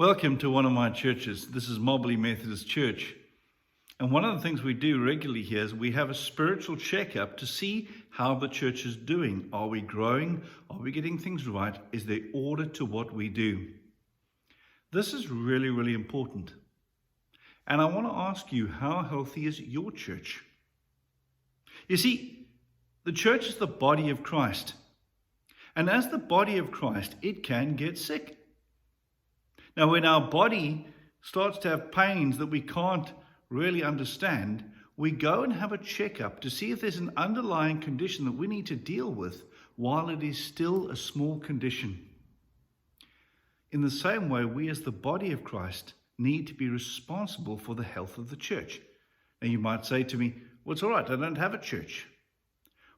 Welcome to one of my churches. This is Mobley Methodist Church. And one of the things we do regularly here is we have a spiritual checkup to see how the church is doing. Are we growing? Are we getting things right? Is there order to what we do? This is really, really important. And I want to ask you, how healthy is your church? You see, the church is the body of Christ. And as the body of Christ, it can get sick. Now, when our body starts to have pains that we can't really understand, we go and have a checkup to see if there's an underlying condition that we need to deal with while it is still a small condition. In the same way, we as the body of Christ need to be responsible for the health of the church. Now, you might say to me, well, it's all right, I don't have a church.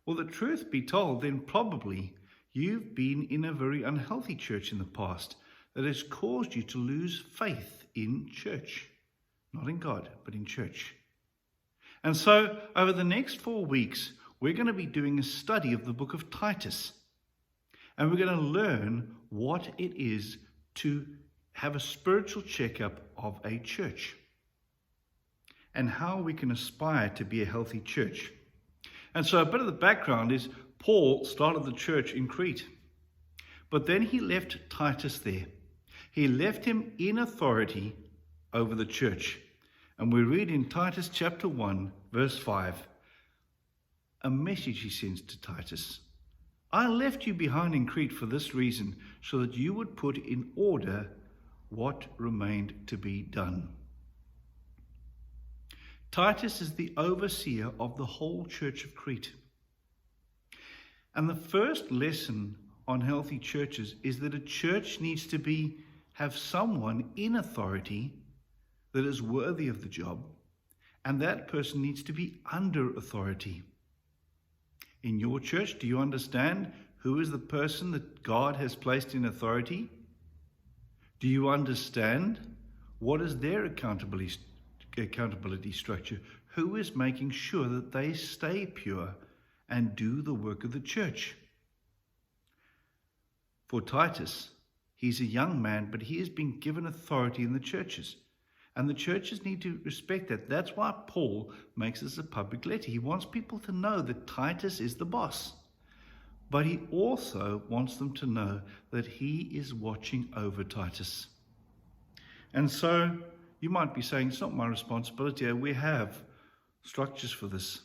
Well, the truth be told, then probably you've been in a very unhealthy church in the past that has caused you to lose faith in church. Not in God, but in church. And so, over the next 4 weeks, we're going to be doing a study of the book of Titus. And we're going to learn what it is to have a spiritual checkup of a church. And how we can aspire to be a healthy church. And so a bit of the background is Paul started the church in Crete. But then he left Titus there. He left him in authority over the church. And we read in Titus chapter 1, verse 5, a message he sends to Titus. I left you behind in Crete for this reason, so that you would put in order what remained to be done. Titus is the overseer of the whole church of Crete. And the first lesson on healthy churches is that a church needs to have someone in authority that is worthy of the job, and that person needs to be under authority. In your church, do you understand who is the person that God has placed in authority? Do you understand what is their accountability structure? Who is making sure that they stay pure and do the work of the church? For Titus, he's a young man, but he has been given authority in the churches. And the churches need to respect that. That's why Paul makes this a public letter. He wants people to know that Titus is the boss. But he also wants them to know that he is watching over Titus. And so you might be saying, it's not my responsibility. We have structures for this.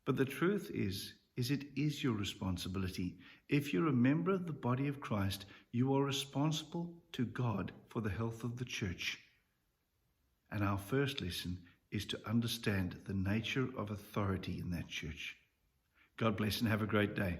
But the truth is it is your responsibility. If you're a member of the body of Christ, you are responsible to God for the health of the church. And our first lesson is to understand the nature of authority in that church. God bless and have a great day.